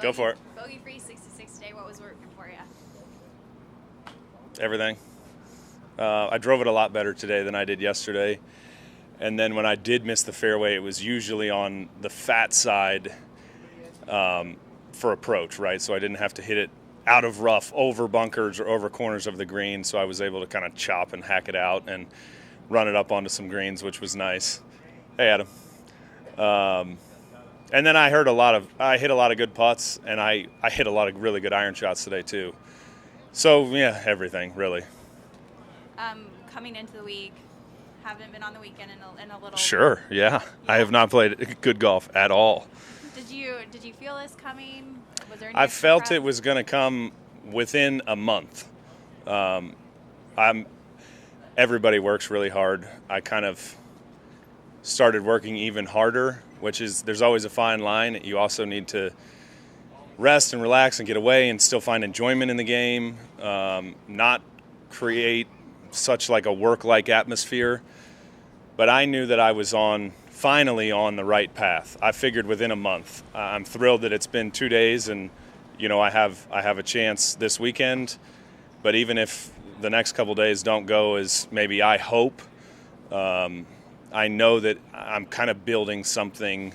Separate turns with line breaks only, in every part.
Go for it.
Bogey free 66 today. What was working for you?
Everything. I drove it a lot better today than I did yesterday. And then when I did miss the fairway, it was usually on the fat side for approach, right? So I didn't have to hit it out of rough, over bunkers or over corners of the green. So I was able to kind of chop and hack it out and run it up onto some greens, which was nice. Hey, Adam. And then I hit a lot of good putts, and I hit a lot of really good iron shots today too. So yeah, everything really.
Coming into the week, haven't been on the weekend in a little.
Sure, yeah. I have not played good golf at all.
Did you feel this coming? Was there any
I felt it was going to come within a month. Everybody works really hard. I kind of started working even harder, which is, there's always a fine line. You also need to rest and relax and get away and still find enjoyment in the game, not create such like a work-like atmosphere. But I knew that I was finally on the right path. I figured within a month. I'm thrilled that it's been 2 days, and I have a chance this weekend. But even if the next couple days don't go as maybe I hope, I know that I'm kind of building something,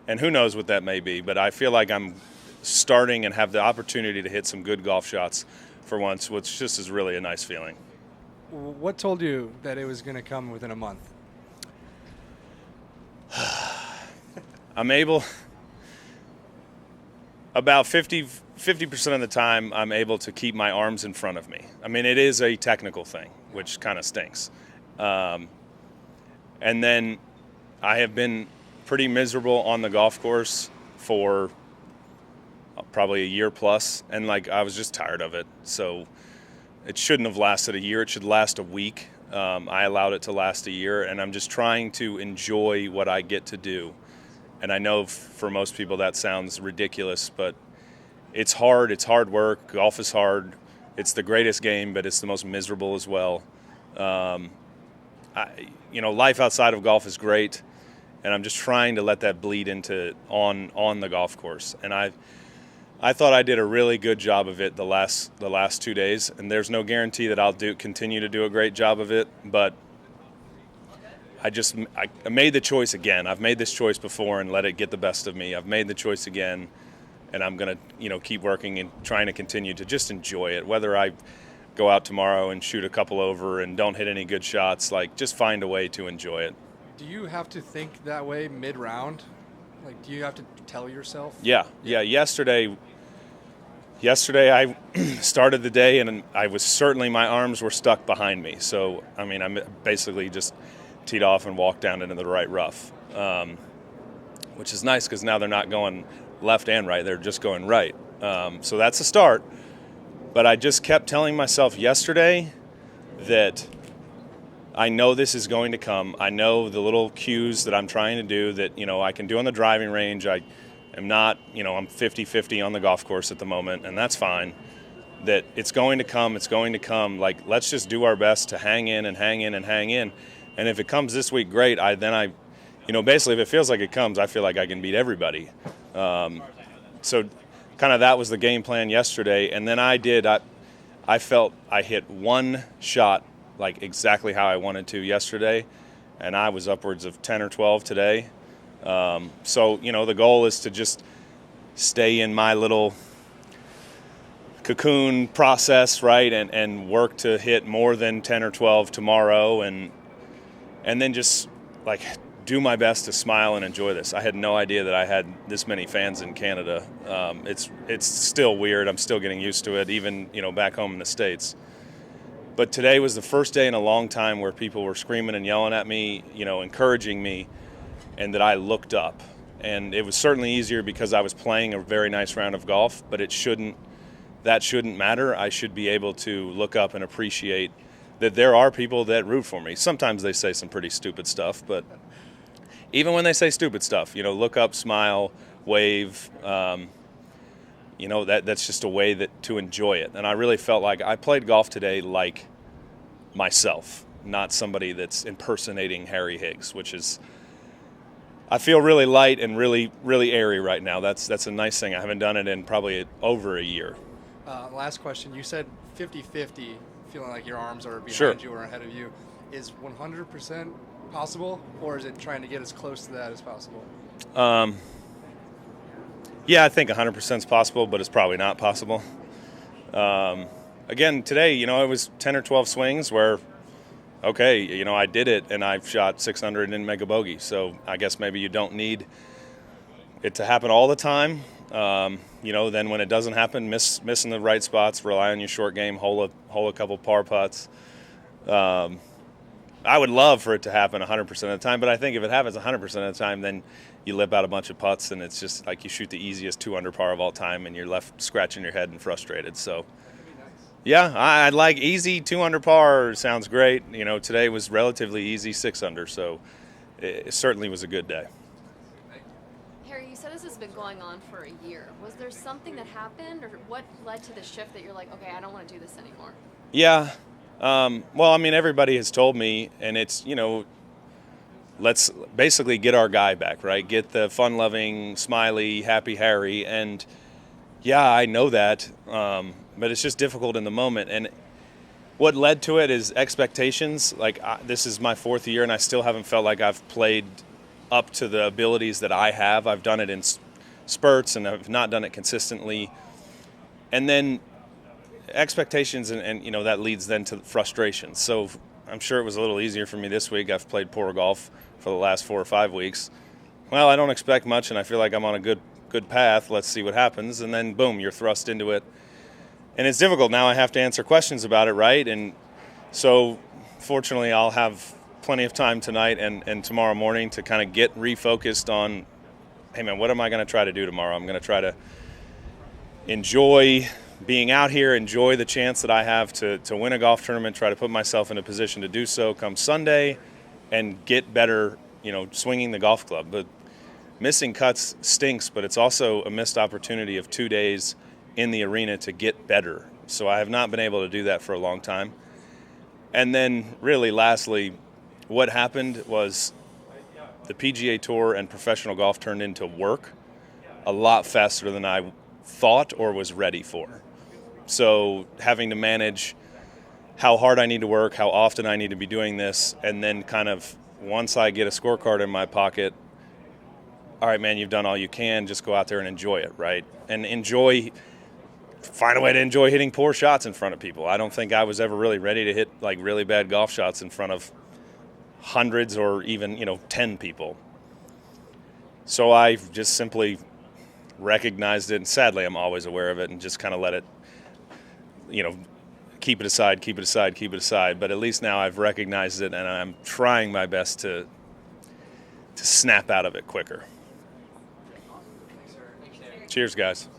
and who knows what that may be. But I feel like I'm starting and have the opportunity to hit some good golf shots for once, which just is really a nice feeling.
What told you that it was going to come within a month?
I'm able, about 50% of the time, I'm able to keep my arms in front of me. I mean, it is a technical thing, which kind of stinks. And then I have been pretty miserable on the golf course for probably a year plus, and I was just tired of it. So it shouldn't have lasted a year. It should last a week. I allowed it to last a year, and I'm just trying to enjoy what I get to do. And I know for most people that sounds ridiculous, but it's hard. It's hard work. Golf is hard. It's the greatest game, but it's the most miserable as well. Life outside of golf is great, and I'm just trying to let that bleed into on the golf course. And I thought I did a really good job of it the last 2 days, and there's no guarantee that I'll continue to do a great job of it, but I made the choice again. I've made this choice before and let it get the best of me. I've made the choice again, and I'm going to keep working and trying to continue to just enjoy it. Whether I go out tomorrow and shoot a couple over and don't hit any good shots, just find a way to enjoy it.
Do you have to think that way mid-round? Do you have to tell yourself?
Yeah. Yesterday I started the day, and my arms were stuck behind me. So, I basically just teed off and walked down into the right rough, which is nice because now they're not going left and right. They're just going right. So that's a start. But I just kept telling myself yesterday that I know this is going to come. I know the little cues that I'm trying to do that, I can do on the driving range. I am not, I'm 50-50 on the golf course at the moment, and that's fine. That it's going to come, it's going to come. Let's just do our best to hang in and hang in and hang in. And if it comes this week, great. Basically, if it feels like it comes, I feel like I can beat everybody. So kind of that was the game plan yesterday. And then I felt I hit one shot exactly how I wanted to yesterday, and I was upwards of 10 or 12 today. So, the goal is to just stay in my little cocoon process, right, and work to hit more than 10 or 12 tomorrow, and then just do my best to smile and enjoy this. I had no idea that I had this many fans in Canada. It's still weird. I'm still getting used to it, even back home in the States. But today was the first day in a long time where people were screaming and yelling at me, encouraging me, and that I looked up. And it was certainly easier because I was playing a very nice round of golf, but that shouldn't matter. I should be able to look up and appreciate that there are people that root for me. Sometimes they say some pretty stupid stuff, but even when they say stupid stuff, look up, smile, wave, that's just a way to enjoy it. And I really felt like I played golf today like myself, not somebody that's impersonating Harry Higgs, which is I feel really light and really, really airy right now. That's a nice thing. I haven't done it in probably over a year.
Last question. You said 50-50, feeling like your arms are behind
Sure.
you or ahead of you. Is 100% possible, or is it trying to get as close to that as possible?
Yeah, I think 100% is possible, but it's probably not possible. Again, today, it was 10 or 12 swings where, okay, I did it, and I've shot 600 in mega bogey. So I guess maybe you don't need it to happen all the time. Then when it doesn't happen, missing the right spots, rely on your short game, hole a couple par putts. I would love for it to happen 100% of the time, but I think if it happens 100% of the time, then you lip out a bunch of putts, and it's just like you shoot the easiest 2 under par of all time, and you're left scratching your head and frustrated. So, yeah, I'd like easy 2 under par. Sounds great. Today was relatively easy 6 under, so it certainly was a good day.
Harry, you said this has been going on for a year. Was there something that happened, or what led to the shift that you're like, okay, I don't want to do this anymore?
Yeah. Well, I mean, everybody has told me, and it's, let's basically get our guy back, right? Get the fun-loving, smiley, happy Harry. And, yeah, I know that, but it's just difficult in the moment. And what led to it is expectations. Like, this is my 4th year, and I still haven't felt like I've played up to the abilities that I have. I've done it in spurts, and I've not done it consistently. And then expectations, and that leads then to frustration. So I'm sure it was a little easier for me this week. I've played poor golf for the last 4 or 5 weeks. Well, I don't expect much, and I feel like I'm on a good path. Let's see what happens. And then, boom, you're thrust into it. And it's difficult. Now I have to answer questions about it, right? And so, fortunately, I'll have plenty of time tonight and tomorrow morning to kind of get refocused on, hey, man, what am I going to try to do tomorrow? I'm going to try to enjoy being out here, enjoy the chance that I have to win a golf tournament, try to put myself in a position to do so come Sunday and get better, swinging the golf club. But missing cuts stinks, but it's also a missed opportunity of 2 days in the arena to get better. So I have not been able to do that for a long time. And then really lastly, what happened was the PGA Tour and professional golf turned into work a lot faster than I thought or was ready for. So having to manage how hard I need to work, how often I need to be doing this, and then kind of once I get a scorecard in my pocket, all right, man, you've done all you can, just go out there and enjoy it, right? And find a way to enjoy hitting poor shots in front of people. I don't think I was ever really ready to hit like really bad golf shots in front of hundreds or even, 10 people. So I just simply recognized it, and sadly I'm always aware of it, and just kind of let it, keep it aside. But at least now I've recognized it, and I'm trying my best to snap out of it quicker. Cheers, guys.